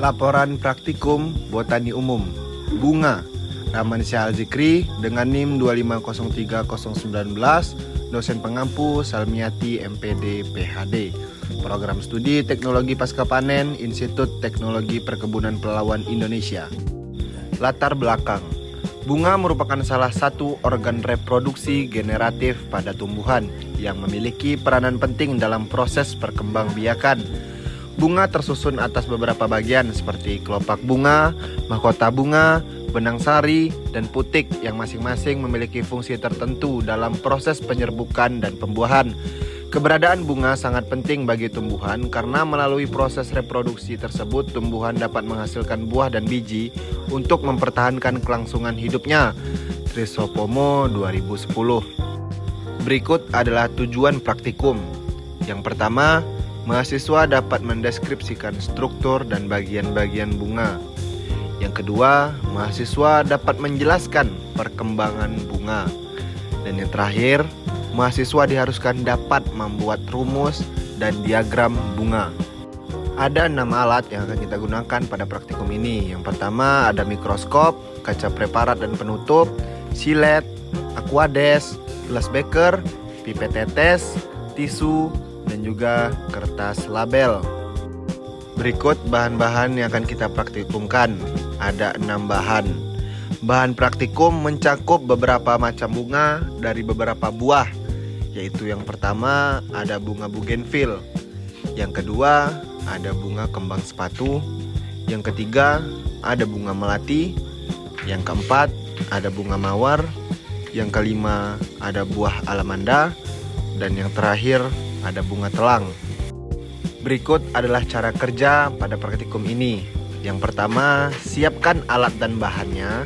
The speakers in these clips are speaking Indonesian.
Laporan Praktikum Botani Umum Bunga Ramansyah Al-Zikri dengan NIM 2503019, dosen pengampu Salmiati MPD PhD, Program Studi Teknologi Pasca Panen Institut Teknologi Perkebunan Pelalawan Indonesia. Latar belakang: bunga merupakan salah satu organ reproduksi generatif pada tumbuhan yang memiliki peranan penting dalam proses perkembangbiakan. Bunga tersusun atas beberapa bagian seperti kelopak bunga, mahkota bunga, benang sari, dan putik yang masing-masing memiliki fungsi tertentu dalam proses penyerbukan dan pembuahan. Keberadaan bunga sangat penting bagi tumbuhan karena melalui proses reproduksi tersebut tumbuhan dapat menghasilkan buah dan biji untuk mempertahankan kelangsungan hidupnya. Trisopomo 2010. Berikut adalah tujuan praktikum. Yang pertama, mahasiswa dapat mendeskripsikan struktur dan bagian-bagian bunga. Yang kedua, mahasiswa dapat menjelaskan perkembangan bunga. Dan yang terakhir, mahasiswa diharuskan dapat membuat rumus dan diagram bunga. Ada 6 alat yang akan kita gunakan pada praktikum ini. Yang pertama ada mikroskop, kaca preparat dan penutup, silet, aquades, gelas beker, pipet tetes, tisu, dan juga kertas label. Berikut bahan-bahan yang akan kita praktikumkan. Ada 6 bahan. Bahan praktikum mencakup beberapa macam bunga dari beberapa buah, yaitu yang pertama ada bunga bougainville, yang kedua ada bunga kembang sepatu, yang ketiga ada bunga melati, yang keempat ada bunga mawar, yang kelima ada buah alamanda, dan yang terakhir ada bunga telang. Berikut adalah cara kerja pada praktikum ini. Yang pertama, siapkan alat dan bahannya.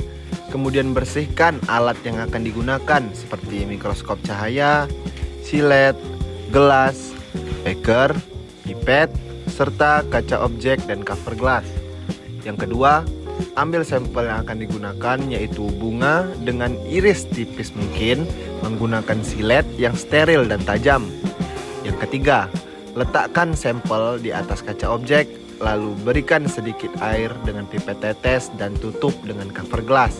Kemudian bersihkan alat yang akan digunakan seperti mikroskop cahaya, silet, gelas, beker, pipet, serta kaca objek dan cover glass. Yang kedua, ambil sampel yang akan digunakan yaitu bunga dengan iris tipis mungkin menggunakan silet yang steril dan tajam. Yang ketiga, letakkan sampel di atas kaca objek, lalu berikan sedikit air dengan pipet tetes dan tutup dengan cover glass.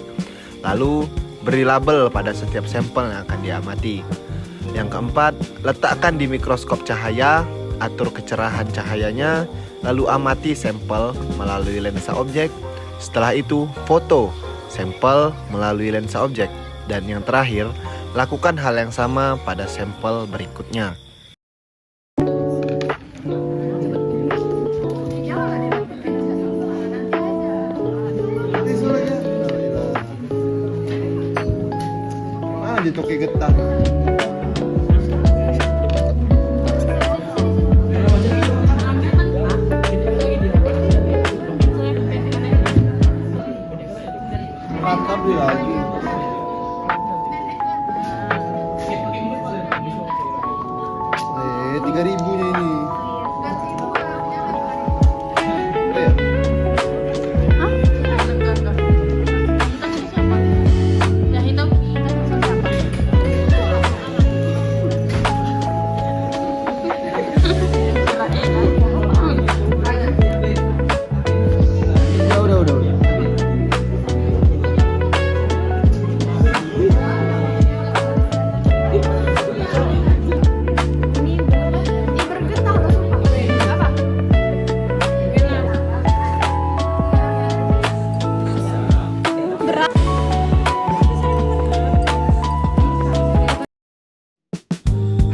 Lalu beri label pada setiap sampel yang akan diamati. Yang keempat, letakkan di mikroskop cahaya, atur kecerahan cahayanya, lalu amati sampel melalui lensa objek. Setelah itu, foto sampel melalui lensa objek. Dan yang terakhir, lakukan hal yang sama pada sampel berikutnya. Dito kay getah. Mantap dia lagi. 3.000-nya ini.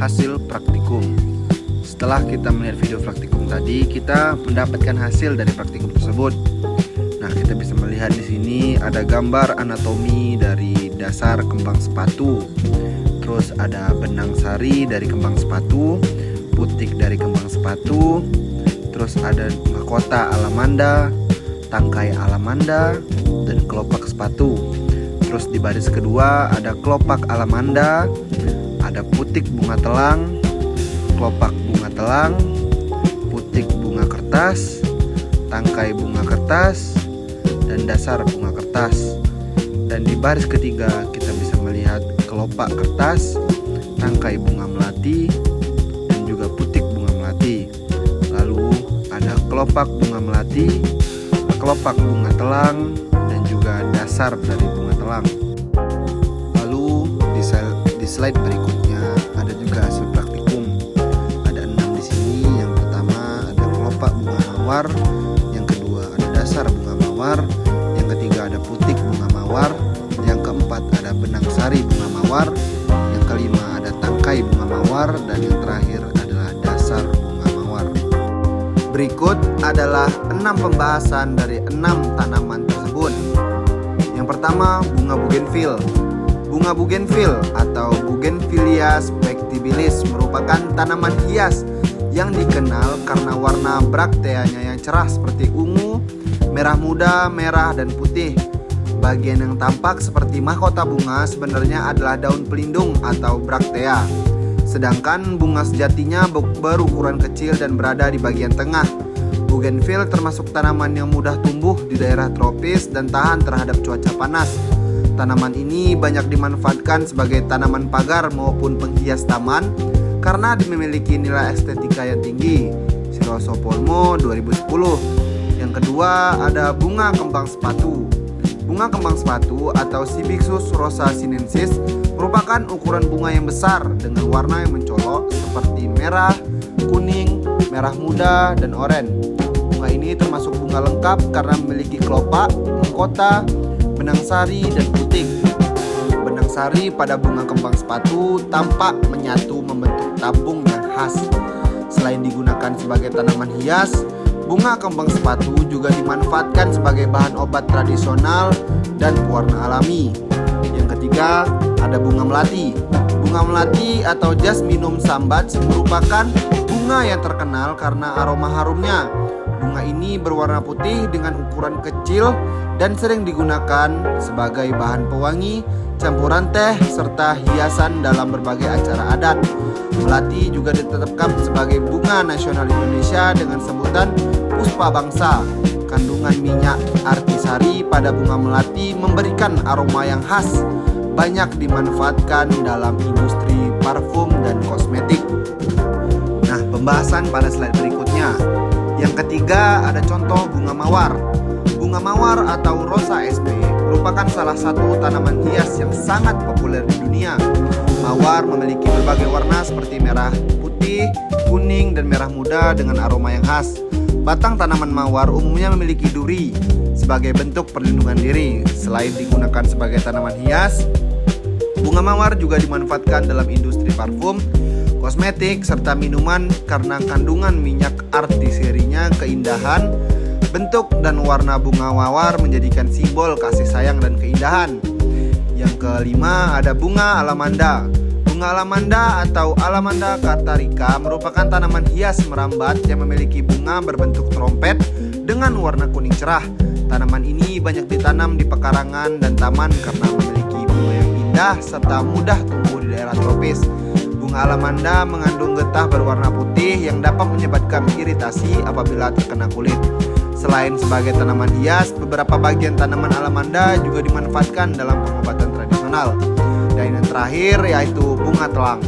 Hasil praktikum. Setelah kita melihat video praktikum tadi, kita mendapatkan hasil dari praktikum tersebut. Nah, kita bisa melihat di sini ada gambar anatomi dari dasar kembang sepatu. Terus ada benang sari dari kembang sepatu, putik dari kembang sepatu. Terus ada mahkota alamanda, tangkai alamanda, dan kelopak sepatu. Terus di baris kedua ada kelopak alamanda, ada putik bunga telang, kelopak bunga telang, putik bunga kertas, tangkai bunga kertas, dan dasar bunga kertas. Dan di baris ketiga kita bisa melihat kelopak kertas, tangkai bunga melati, dan juga putik bunga melati. Lalu ada kelopak bunga melati, kelopak bunga telang, dan juga dasar dari bunga telang. Lalu di slide berikutnya ada juga hasil praktikum. Ada 6 di sini. Yang pertama ada kelopak bunga mawar, yang kedua ada dasar bunga mawar, yang ketiga ada putik bunga mawar, yang keempat ada benang sari bunga mawar, yang kelima ada tangkai bunga mawar, dan yang terakhir adalah dasar bunga mawar. Berikut adalah 6 pembahasan dari 6 tanaman tersebut. Yang pertama, bunga bugenvil. Bunga bugenvil atau Bougainvillea spectibilis merupakan tanaman hias yang dikenal karena warna brakteanya yang cerah seperti ungu, merah muda, merah, dan putih. Bagian yang tampak seperti mahkota bunga sebenarnya adalah daun pelindung atau braktea. Sedangkan bunga sejatinya berukuran kecil dan berada di bagian tengah. Bougainville termasuk tanaman yang mudah tumbuh di daerah tropis dan tahan terhadap cuaca panas. Tanaman ini banyak dimanfaatkan sebagai tanaman pagar maupun penghias taman karena memiliki nilai estetika yang tinggi. Siloso Polmo 2010. Yang kedua ada bunga kembang sepatu. Bunga kembang sepatu atau Cibixus rosa sinensis merupakan ukuran bunga yang besar dengan warna yang mencolok seperti merah, kuning, merah muda, dan oranye. Bunga ini termasuk bunga lengkap karena memiliki kelopak, mahkota, benang sari, dan putik. Benang sari pada bunga kembang sepatu tampak menyatu membentuk tabung yang khas. Selain digunakan sebagai tanaman hias, bunga kembang sepatu juga dimanfaatkan sebagai bahan obat tradisional dan pewarna alami. Yang ketiga, ada bunga melati. Bunga melati atau Jasminum sambac merupakan bunga yang terkenal karena aroma harumnya. Bunga ini berwarna putih dengan ukuran kecil dan sering digunakan sebagai bahan pewangi, campuran teh, serta hiasan dalam berbagai acara adat. Melati juga ditetapkan sebagai bunga nasional Indonesia dengan sebutan puspa bangsa. Kandungan minyak artisari pada bunga melati memberikan aroma yang khas, banyak dimanfaatkan dalam industri parfum dan kosmetik. Nah, pembahasan pada slide berikutnya. Yang ketiga ada contoh bunga mawar. Bunga mawar atau Rosa sp merupakan salah satu tanaman hias yang sangat populer di dunia. Mawar memiliki berbagai warna seperti merah, putih, kuning, dan merah muda dengan aroma yang khas. Batang tanaman mawar umumnya memiliki duri sebagai bentuk perlindungan diri. Selain digunakan sebagai tanaman hias, bunga mawar juga dimanfaatkan dalam industri parfum, kosmetik, serta minuman karena kandungan minyak artiserinya. Keindahan, bentuk, dan warna bunga mawar menjadikan simbol kasih sayang dan keindahan. Yang kelima ada bunga alamanda. Bunga alamanda atau Alamanda catarica merupakan tanaman hias merambat yang memiliki bunga berbentuk trompet dengan warna kuning cerah. Tanaman ini banyak ditanam di pekarangan dan taman karena memiliki bunga yang indah serta mudah tumbuh di daerah tropis. Bunga alamanda mengandung getah berwarna putih yang dapat menyebabkan iritasi apabila terkena kulit. Selain sebagai tanaman hias, beberapa bagian tanaman alamanda juga dimanfaatkan dalam pengobatan tradisional. Dan yang terakhir yaitu bunga telang.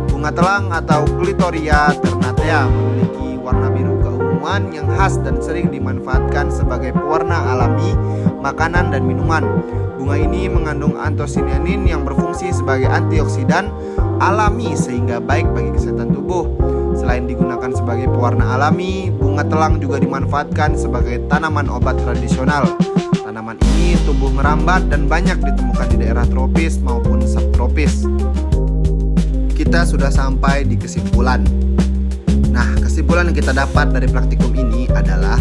Bunga telang atau Clitoria ternatea memiliki warna biru keunguan yang khas dan sering dimanfaatkan sebagai pewarna alami makanan dan minuman. Bunga ini mengandung antosianin yang berfungsi sebagai antioksidan alami sehingga baik bagi kesehatan tubuh. Selain digunakan sebagai pewarna alami, bunga telang juga dimanfaatkan sebagai tanaman obat tradisional. Tanaman ini tumbuh merambat dan banyak ditemukan di daerah tropis maupun subtropis. Kita sudah sampai di kesimpulan. Nah, kesimpulan yang kita dapat dari praktikum ini adalah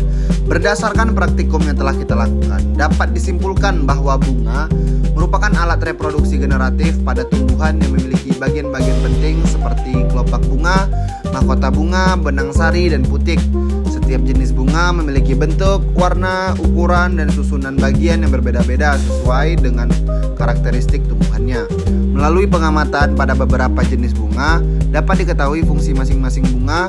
berdasarkan praktikum yang telah kita lakukan, dapat disimpulkan bahwa bunga merupakan alat reproduksi generatif pada tumbuhan yang memiliki bagian-bagian penting seperti kelopak bunga, mahkota bunga, benang sari, dan putik. Setiap jenis bunga memiliki bentuk, warna, ukuran, dan susunan bagian yang berbeda-beda sesuai dengan karakteristik tumbuhannya. Melalui pengamatan pada beberapa jenis bunga, dapat diketahui fungsi masing-masing bunga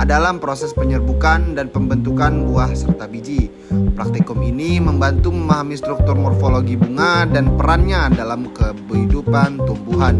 dalam proses penyerbukan dan pembentukan buah serta biji. Praktikum ini membantu memahami struktur morfologi bunga dan perannya dalam kehidupan tumbuhan.